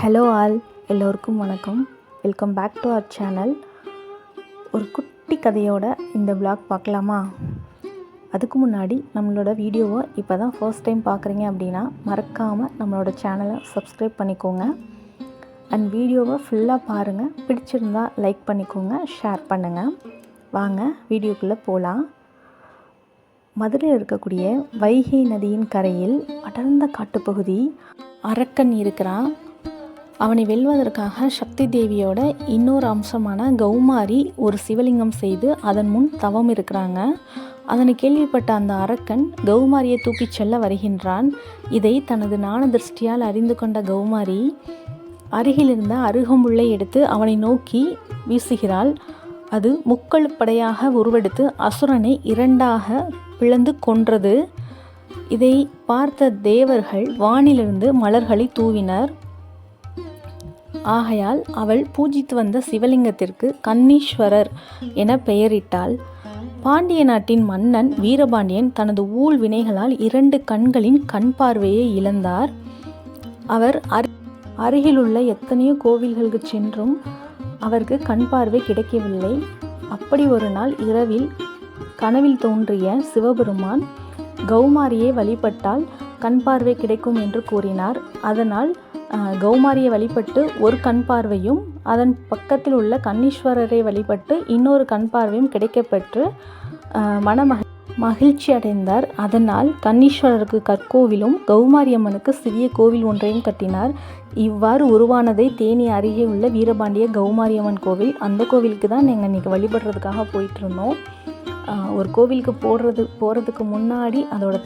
Hello all, எல்லோருக்கும் வணக்கம். Welcome back to our channel. ஒரு குட்டி கதையோட இந்த vlog பார்க்கலாமா? அதுக்கு முன்னாடி நம்மளோட வீடியோவை இப்போ தான் ஃபர்ஸ்ட் டைம் பார்க்குறீங்க அப்படின்னா மறக்காமல் நம்மளோட சேனலை சப்ஸ்கிரைப் பண்ணிக்கோங்க. அண்ட் வீடியோவை ஃபுல்லாக பாருங்கள். பிடிச்சிருந்தா லைக் பண்ணிக்கோங்க, ஷேர் பண்ணுங்கள். வாங்க வீடியோக்குள்ளே போகலாம். மதுரையில் இருக்கக்கூடிய வைகை நதியின் கரையில் அடர்ந்த காட்டுப்பகுதி அரக்கன் இருக்கிறான். அவனை வெல்வதற்காக சக்தி தேவியோட இன்னொரு அம்சமான கௌமாரி ஒரு சிவலிங்கம் செய்து அதன் முன் தவம் இருக்கிறாங்க. அதனை கேள்விப்பட்ட அந்த அரக்கன் கௌமாரியை தூக்கிச் செல்ல வருகின்றான். இதை தனது ஞான திருஷ்டியால் அறிந்து கொண்ட கௌமாரி அருகிலிருந்த அருகம்புல்லை எடுத்து அவனை நோக்கி வீசுகிறாள். அது முக்கழுப்படையாக உருவெடுத்து அசுரனை இரண்டாக பிளந்து கொன்றது. இதை பார்த்த தேவர்கள் வானிலிருந்து மலர்களை தூவினர். ஆகையால் அவள் பூஜித்து வந்த சிவலிங்கத்திற்கு கன்னீஸ்வரர் என பெயரிட்டாள். பாண்டிய நாட்டின் மன்னன் வீரபாண்டியன் தனது ஊழ் வினைகளால் 2 கண்களின் கண் பார்வையை இழந்தார். அவர் அருகிலுள்ள எத்தனையோ கோவில்களுக்கு சென்றும் அவருக்கு கண் பார்வை கிடைக்கவில்லை. அப்படி ஒரு நாள் இரவில் கனவில் தோன்றிய சிவபெருமான் கௌமாரியை வழிபட்டால் கண் பார்வை கிடைக்கும் என்று கூறினார். அதனால் கௌமாரியை வழிபட்டு ஒரு கண் பார்வையும் அதன் பக்கத்தில் உள்ள கன்னீஸ்வரரை வழிபட்டு இன்னொரு கண் பார்வையும் கிடைக்கப்பெற்று மகிழ்ச்சி அடைந்தார். அதனால் கன்னீஸ்வரருக்கு கற்கோவிலும் கௌமாரியம்மனுக்கு சிறிய கோவில் ஒன்றையும் கட்டினார். இவ்வாறு உருவானதை தேனி அருகே உள்ள வீரபாண்டிய கௌமாரியம்மன் கோவில். அந்த கோவிலுக்கு தான் நாங்கள் இன்றைக்கி வழிபடுறதுக்காக போயிட்டு இருந்தோம். ஒரு கோவிலுக்கு போகிறதுக்கு முன்னாடி அதோட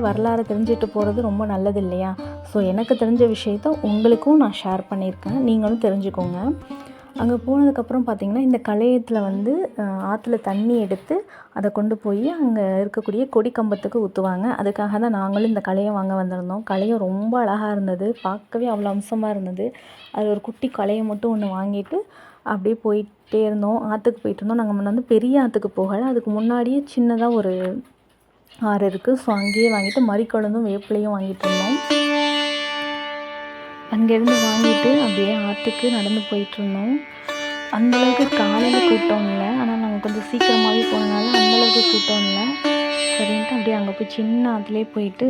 வரலாறு தெரிஞ்சுட்டு போகிறது ரொம்ப நல்லது இல்லையா? ஸோ எனக்கு தெரிஞ்ச விஷயத்த உங்களுக்கும் நான் ஷேர் பண்ணியிருக்கேன், நீங்களும் தெரிஞ்சுக்கோங்க. அங்கே போனதுக்கப்புறம் பார்த்திங்கன்னா இந்த கலையத்தில் ஆற்றுல தண்ணி எடுத்து அதை கொண்டு போய் அங்கே இருக்கக்கூடிய கொடி கம்பத்துக்கு ஊற்றுவாங்க. அதுக்காக தான் நாங்களும் இந்த கலையம் வாங்க வந்திருந்தோம். கலையம் ரொம்ப அழகாக இருந்தது, பார்க்கவே அவ்வளோ அம்சமாக இருந்தது. அது ஒரு குட்டி கலையம் மட்டும் ஒன்று வாங்கிட்டு அப்படியே போயிட்டே இருந்தோம். ஆற்றுக்கு போயிட்டு இருந்தோம். நாங்கள் பெரிய ஆற்றுக்கு போகலை, அதுக்கு முன்னாடியே சின்னதாக ஒரு ஆறு இருக்குது. ஸோ அங்கேயே வாங்கிட்டு மறிக்கொழுந்தும் வேப்பிலையும் வாங்கிட்டு இருந்தோம். அங்கேருந்து வாங்கிட்டு அப்படியே ஆற்றுக்கு நடந்து போயிட்டுருந்தோம். அந்தளவுக்கு காலையில் கூட்டம் இல்லை, ஆனால் நாங்கள் கொஞ்சம் சீக்கிரமாகவே போனதுனால அந்தளவுக்கு கூட்டம் இல்லை. சரின்ட்டு அப்படியே அங்கே போய் சின்ன ஆற்றுலேயே போயிட்டு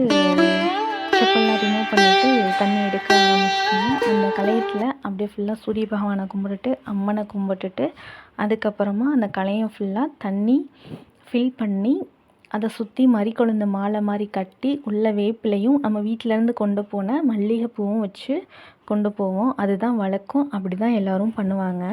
செப்பல்லாம் ரிமூவ் பண்ணிவிட்டு தண்ணி எடுக்க ஆரம்பிச்சிட்டோம். அந்த கலையத்தில் அப்படியே ஃபுல்லாக சூரிய பகவானை கும்பிட்டுட்டு அம்மனை கும்பிட்டுட்டு அதுக்கப்புறமா அந்த கலையம் ஃபுல்லாக தண்ணி ஃபில் பண்ணி அதை சுற்றி மறிக்கொழுந்து மாலை மாதிரி கட்டி உள்ள வேப்பிலையும் நம்ம வீட்டிலேருந்து கொண்டு போன மல்லிகைப்பூவும் வச்சு கொண்டு போவோம். அதுதான் வழக்கம், அப்படி தான் எல்லோரும் பண்ணுவாங்க.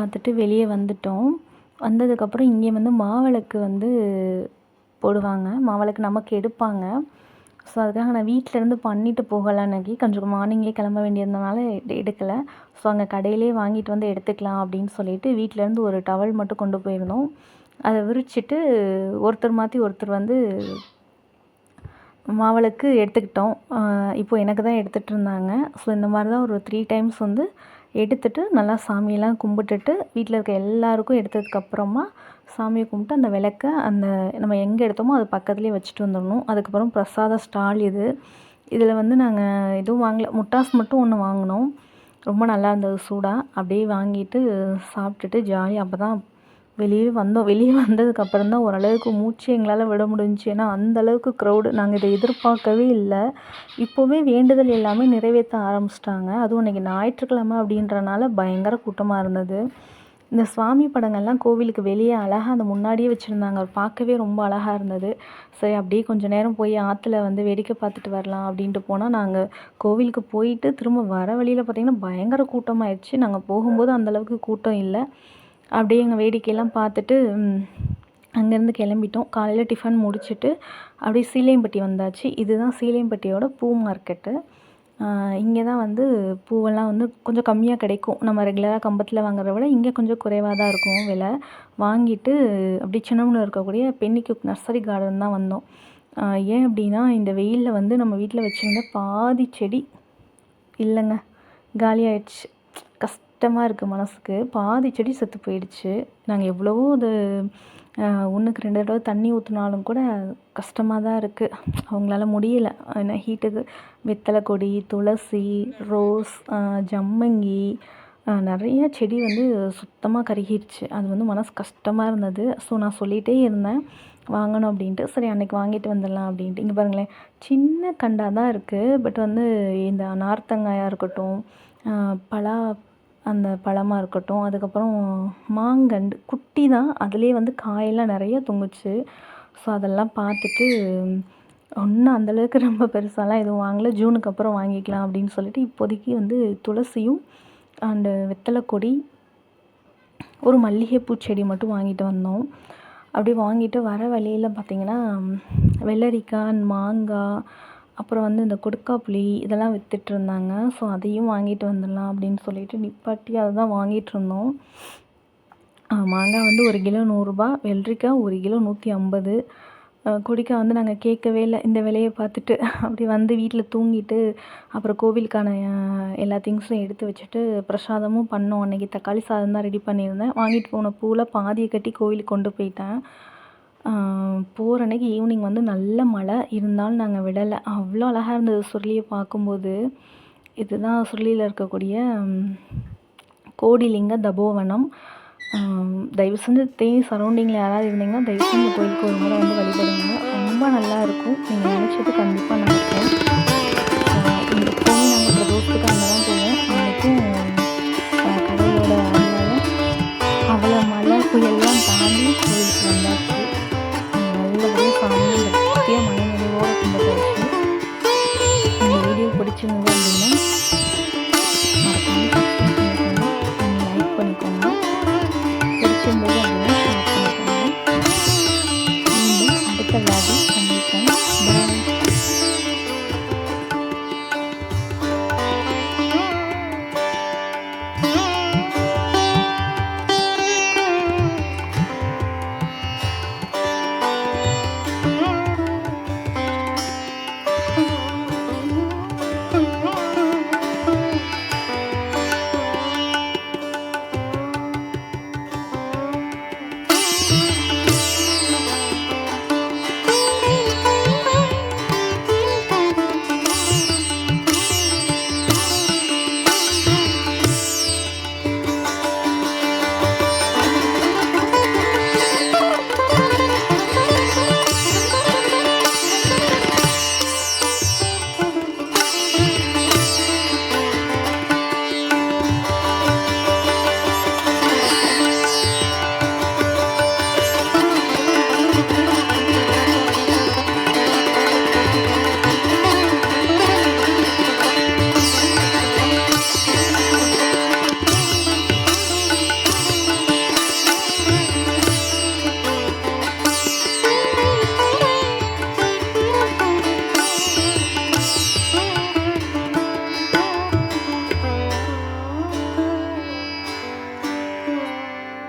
பார்த்துட்டு வெளியே வந்துட்டோம். வந்ததுக்கப்புறம் இங்கே வந்து மாவிளக்கு வந்து போடுவாங்க. மாவிளக்கு நமக்கு எடுப்பாங்க. ஸோ அதுக்காக நான் வீட்டிலேருந்து பண்ணிட்டு போகலாம் அன்னைக்கு. கொஞ்சம் மார்னிங்கே கிளம்ப வேண்டியிருந்தனால எடுக்கலை. ஸோ அங்கே கடையிலே வாங்கிட்டு வந்து எடுத்துக்கலாம் அப்படின்னு சொல்லிட்டு வீட்டிலேருந்து ஒரு டவல் மட்டும் கொண்டு போயிருந்தோம். அதை விரிச்சிட்டு ஒருத்தர் மாற்றி ஒருத்தர் வந்து மாவிளக்கு எடுத்துக்கிட்டோம். இப்போது எனக்கு தான் எடுத்துகிட்டு இருந்தாங்க. ஸோ இந்த மாதிரி தான் ஒரு 3 டைம்ஸ் வந்து எடுத்துகிட்டு நல்லா சாமியெல்லாம் கும்பிட்டுட்டு வீட்டில் இருக்க எல்லாருக்கும் எடுத்ததுக்கப்புறமா சாமியை கும்பிட்டு அந்த விளக்க அந்த நம்ம எங்கே எடுத்தோமோ அது பக்கத்துலேயே வச்சுட்டு வந்துடணும். அதுக்கப்புறம் பிரசாத ஸ்டால் இதில் வந்து நாங்கள் எதுவும் வாங்கலை. முட்டாஸ் மட்டும் ஒன்று வாங்கினோம். ரொம்ப நல்லா இருந்தது சூடாக. அப்படியே வாங்கிட்டு சாப்பிட்டுட்டு ஜாலியாக அப்போ தான் வெளியே வந்தோம். வெளியே வந்ததுக்கப்புறம் தான் ஓரளவுக்கு மூச்சு எங்களால் விட முடிஞ்சுச்சு. ஏன்னா அந்தளவுக்கு க்ரௌடு. நாங்கள் இதை எதிர்பார்க்கவே இல்லை. இப்போவே வேண்டுதல் எல்லாமே நிறைவேற்ற ஆரம்பிச்சிட்டாங்க. அதுவும் இன்றைக்கி ஞாயிற்றுக்கிழமை அப்படின்றனால பயங்கர கூட்டமாக இருந்தது. இந்த சுவாமி படங்கள்லாம் கோவிலுக்கு வெளியே அழகாக அந்த முன்னாடியே வச்சுருந்தாங்க. பார்க்கவே ரொம்ப அழகாக இருந்தது. சரி அப்படியே கொஞ்சம் நேரம் போய் ஆற்றுல வந்து வேடிக்கை பார்த்துட்டு வரலாம் அப்படின்ட்டு போனால் நாங்கள் கோவிலுக்கு போயிட்டு திரும்ப வர வழியில் பார்த்திங்கன்னா பயங்கர கூட்டமாகிடுச்சு. நாங்கள் போகும்போது அந்தளவுக்கு கூட்டம் இல்லை. அப்படியே எங்கள் வேடிக்கையெல்லாம் பார்த்துட்டு அங்கேருந்து கிளம்பிட்டோம். காலையில் டிஃபன் முடிச்சுட்டு அப்படியே சீலையம்பட்டி வந்தாச்சு. இதுதான் சீலையம்பட்டியோட பூ மார்க்கெட்டு. இங்கே தான் வந்து பூவெல்லாம் வந்து கொஞ்சம் கம்மியாக கிடைக்கும். நம்ம ரெகுலராக கம்பத்தில் வாங்குறத விட இங்கே கொஞ்சம் குறைவாக தான் இருக்கும் விலை. வாங்கிட்டு அப்படி சின்னமனூர் இருக்கக்கூடிய பென்னிக்குக் நர்சரி கார்டன் தான் வந்தோம். ஏன் அப்படின்னா இந்த வெயிலில் வந்து நம்ம வீட்டில் வச்சுருந்த பாதி செடி இல்லைங்க, காலியாகிடுச்சு. கஷ்டமாக இருக்குது மனசுக்கு. பாதி செடி செத்து போயிடுச்சு. நாங்கள் எவ்வளவோ அது 1க்கு 2 தடவை தண்ணி ஊற்றினாலும் கூட கஷ்டமாக தான் இருக்குது. அவங்களால முடியலை. ஏன்னா ஹீட்டுக்கு வெத்தலை கொடி, துளசி, ரோஸ், ஜம்மங்கி நிறைய செடி வந்து சுத்தமாக கருகிடுச்சு. அது வந்து மனசு கஷ்டமாக இருந்தது. ஸோ நான் சொல்லிகிட்டே இருந்தேன் வாங்கணும் அப்படின்ட்டு. சரி அன்றைக்கி வாங்கிட்டு வந்துடலாம் அப்படின்ட்டு. இங்கே பாருங்களேன், சின்ன கண்டாக தான் இருக்குது. பட் வந்து இந்த நார்த்தங்காயாக இருக்கட்டும், அந்த பழமாக இருக்கட்டும், அதுக்கப்புறம் மாங்கண்டு குட்டி தான். அதுலேயே வந்து காயெல்லாம் நிறைய தொங்குச்சு. ஸோ அதெல்லாம் பார்த்துட்டு ஒன்றும் அந்தளவுக்கு ரொம்ப பெருசாலாம் எதுவும் வாங்கலை. ஜூனுக்கு அப்புறம் வாங்கிக்கலாம் அப்படின்னு சொல்லிட்டு இப்போதைக்கு வந்து துளசியும் அண்டு வெத்தலை கொடி, ஒரு மல்லிகைப்பூ செடி மட்டும் வாங்கிட்டு வந்தோம். அப்படி வாங்கிட்டு வர வழியில் பார்த்திங்கன்னா வெள்ளரிக்காய், மாங்காய், அப்புறம் வந்து இந்த கொடுக்காப்புளி இதெல்லாம் விற்றுட்ருந்தாங்க. ஸோ அதையும் வாங்கிட்டு வந்துடலாம் அப்படின்னு சொல்லிட்டு நிப்பாட்டி அதை தான் வாங்கிட்டுருந்தோம். மாங்காய் வந்து 1 கிலோ 100 ரூபா, வெள்ளரிக்காய் 1 கிலோ 150. கொடிக்காய் வந்து நாங்கள் கேட்கவே இல்லை இந்த விலையை பார்த்துட்டு. அப்படி வந்து வீட்டில் தூங்கிட்டு அப்புறம் கோவிலுக்கான எல்லா திங்ஸும் எடுத்து வச்சுட்டு பிரசாதமும் பண்ணோம். அன்றைக்கி தக்காளி சாதம் தான் ரெடி பண்ணியிருந்தேன். வாங்கிட்டு போன பூவில் பாதியை கட்டி கோவிலுக்கு கொண்டு போயிட்டேன். போகிற அன்றைக்கி ஈவினிங் வந்து நல்ல மழை இருந்தாலும் நாங்கள் விடலை. அவ்வளோ அழகாக இருந்தது சுருளியை பார்க்கும்போது. இதுதான் சுருளியில் இருக்கக்கூடிய கோடிலிங்க தபோவனம். தயவு செஞ்சு சரௌண்டிங்கில் யாராவது இருந்தீங்கன்னா தயவு செஞ்சு கோயிலுக்கு ஒரு முறை வந்து வழிபடுங்க. ரொம்ப நல்லா இருக்கும். நீங்கள் நினச்சது கண்டிப்பாக நடக்கும்.